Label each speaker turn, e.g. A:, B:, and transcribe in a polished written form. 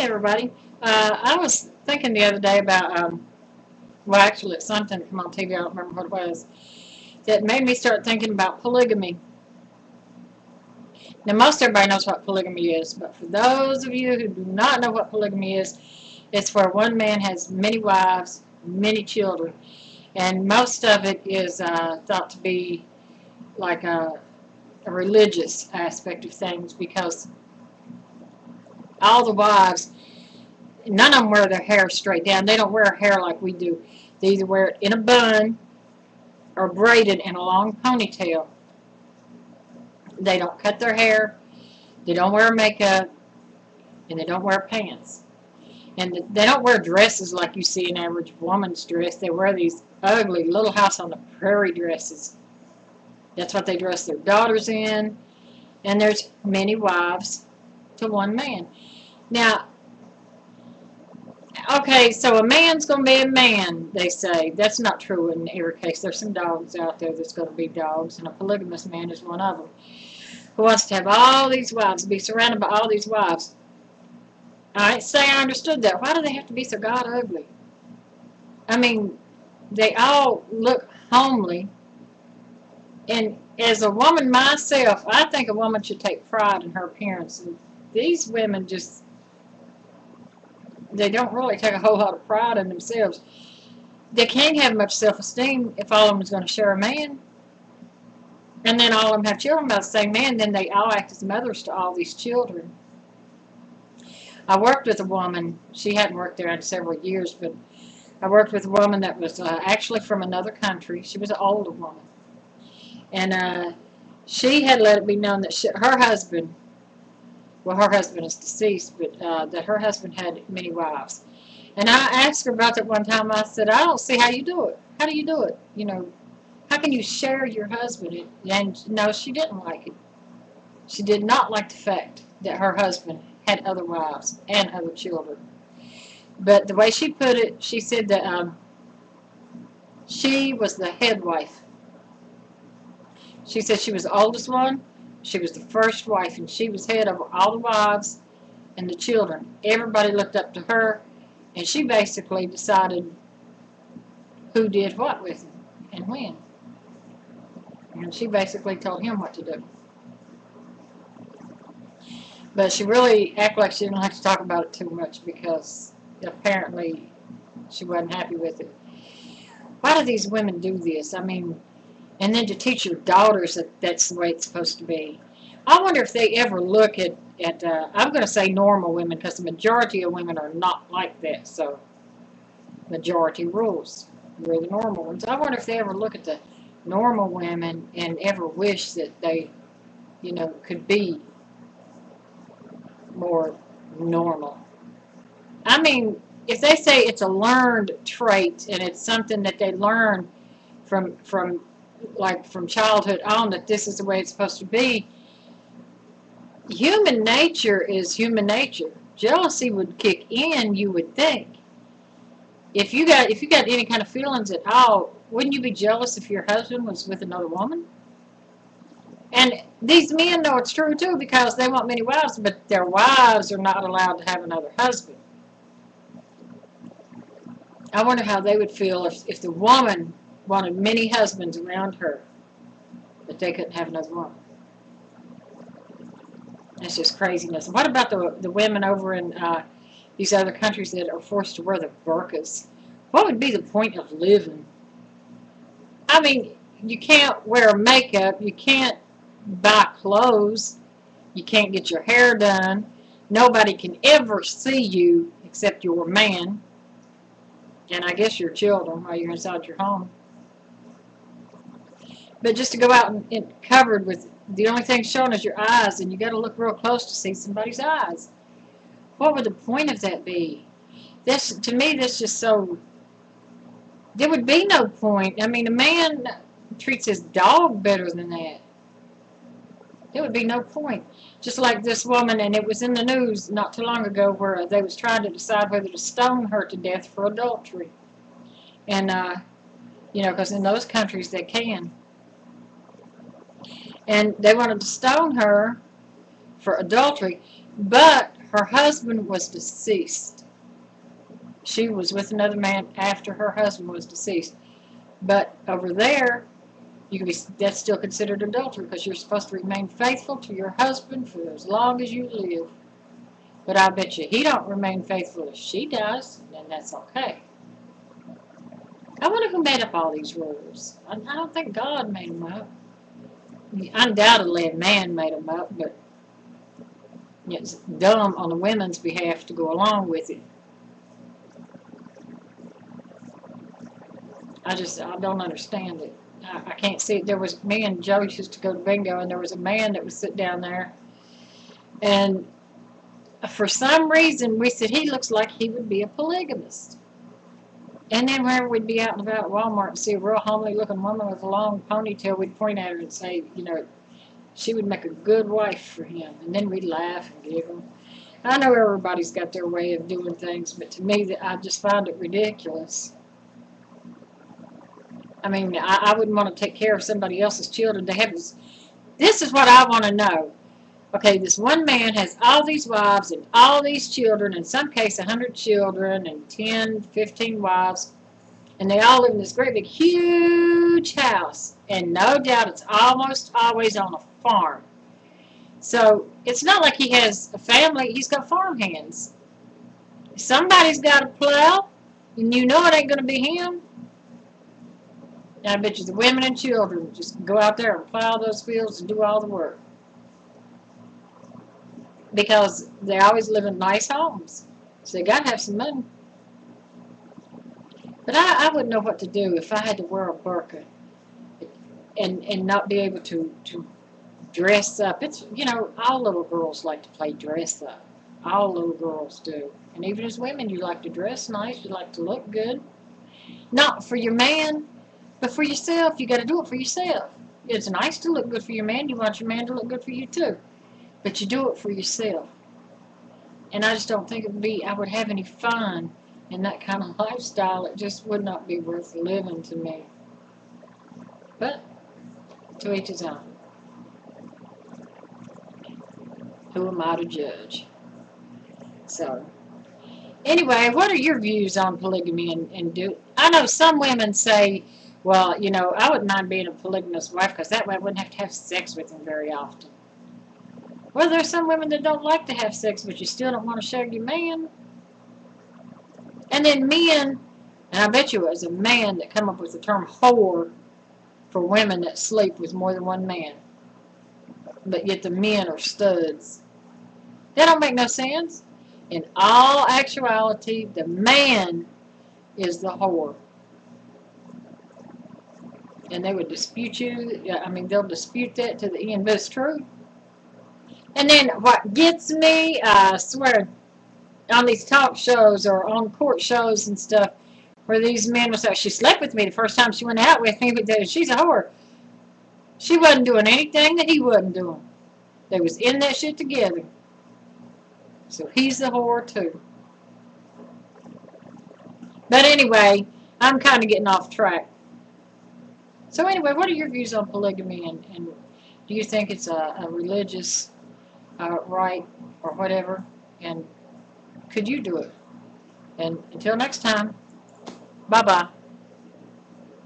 A: everybody. I was thinking the other day about, well, actually, it's something that came on TV, I don't remember what it was, that made me start thinking about polygamy. Now, most everybody knows what polygamy is, but for those of you who do not know what polygamy is, it's where one man has many wives, many children, and most of it is thought to be like a religious aspect of things, because all the wives, none of them wear their hair straight down. They don't wear hair like we do. They either wear it in a bun or braided in a long ponytail. They don't cut their hair. They don't wear makeup. And they don't wear pants. And they don't wear dresses like you see an average woman's dress. They wear these ugly Little House on the Prairie dresses. That's what they dress their daughters in. And there's many wives to one man. Now, okay, so a man's going to be a man, they say. That's not true in every case. There's some dogs out there that's going to be dogs, and a polygamous man is one of them, who wants to have all these wives, be surrounded by all these wives. All right, say I understood that. Why do they have to be so god ugly? I mean, they all look homely. And as a woman myself, I think a woman should take pride in her appearance. And these women just, they don't really take a whole lot of pride in themselves. They can't have much self-esteem if all of them is going to share a man. And then all of them have children by the same man, then they all act as mothers to all these children. I worked with a woman, she hadn't worked there in several years, but I worked with a woman that was actually from another country. She was an older woman. And she had let it be known that her husband, well, her husband is deceased, but that her husband had many wives. And I asked her about that one time. I said, I don't see how you do it. How do you do it? You know, how can you share your husband? And no, she didn't like it. She did not like the fact that her husband had other wives and other children. But the way she put it, she said that she was the head wife. She said she was the oldest one. She was the first wife, and she was head of all the wives and the children. Everybody looked up to her, and she basically decided who did what with him and when. And she basically told him what to do. But she really acted like she didn't like to talk about it too much, because apparently she wasn't happy with it. Why do these women do this? I mean, and then to teach your daughters that that's the way it's supposed to be. I wonder if they ever look at I'm going to say normal women, because the majority of women are not like that, so majority rules. We're the normal ones. I wonder if they ever look at the normal women and ever wish that they, you know, could be more normal. I mean, if they say it's a learned trait and it's something that they learn from childhood on, that this is the way it's supposed to be, human nature is human nature. Jealousy would kick in, you would think. If you got any kind of feelings at all, wouldn't you be jealous if your husband was with another woman? And these men know it's true too, because they want many wives, but their wives are not allowed to have another husband. I wonder how they would feel if the woman wanted many husbands around her, but they couldn't have another woman. That's just craziness. What about the women over in these other countries that are forced to wear the burkas? What would be the point of living? I mean, you can't wear makeup, you can't buy clothes, you can't get your hair done, nobody can ever see you except your man, and I guess your children while you're inside your home. But just to go out and covered with, the only thing shown is your eyes, and you got to look real close to see somebody's eyes. What would the point of that be? This, to me, that's just so, there would be no point. I mean, a man treats his dog better than that. There would be no point. Just like this woman, and it was in the news not too long ago, where they was trying to decide whether to stone her to death for adultery. And, you know, because in those countries they can. And they wanted to stone her for adultery, but Her husband was deceased. She was with another man after her husband was deceased. But over there, that's still considered adultery because you're supposed to remain faithful to your husband for as long as you live. But I bet you he don't remain faithful if she does, then that's okay. I wonder who made up all these rules. I don't think God made them up. Undoubtedly a man made them up, but it's dumb on the women's behalf to go along with it. I don't understand it. I can't see it. There was, me and Joe used to go to bingo, and there was a man that would sit down there, and for some reason we said he looks like he would be a polygamist. And then whenever we'd be out and about at Walmart and see a real homely looking woman with a long ponytail, we'd point at her and say, you know, she would make a good wife for him. And then we'd laugh and giggle. I know everybody's got their way of doing things, but to me, I just find it ridiculous. I mean, I wouldn't want to take care of somebody else's children. This is what I want to know. Okay, this one man has all these wives and all these children, in some case 100 children and 10, 15 wives, and they all live in this great big huge house, and no doubt it's almost always on a farm. So it's not like he has a family, he's got farm hands. Somebody's got to plow, and you know it ain't going to be him. And I bet you the women and children just go out there and plow those fields and do all the work. Because they always live in nice homes. So they got to have some money. But I wouldn't know what to do if I had to wear a burqa and not be able to dress up. It's, you know, all little girls like to play dress up. All little girls do. And even as women, you like to dress nice. You like to look good. Not for your man, but for yourself. You got to do it for yourself. It's nice to look good for your man. You want your man to look good for you too. But you do it for yourself. And I just don't think I would have any fun in that kind of lifestyle. It just would not be worth living to me. But to each his own. Who am I to judge? So, anyway, what are your views on polygamy? I know some women say, well, you know, I wouldn't mind being a polygamous wife because that way I wouldn't have to have sex with him very often. Well, there's some women that don't like to have sex, but you still don't want to shag your man. And then men, and I bet you it was a man that come up with the term whore for women that sleep with more than one man. But yet the men are studs. That don't make no sense. In all actuality, the man is the whore. And they would dispute you. I mean, they'll dispute that to the end, but it's true. And then what gets me, I swear, on these talk shows or on court shows and stuff, where these men will say, she slept with me the first time she went out with me, but she's a whore. She wasn't doing anything that he wasn't doing. They was in that shit together. So he's the whore too. But anyway, I'm kind of getting off track. So anyway, what are your views on polygamy, and do you think it's a religious right or whatever, and could you do it? And until next time, bye-bye.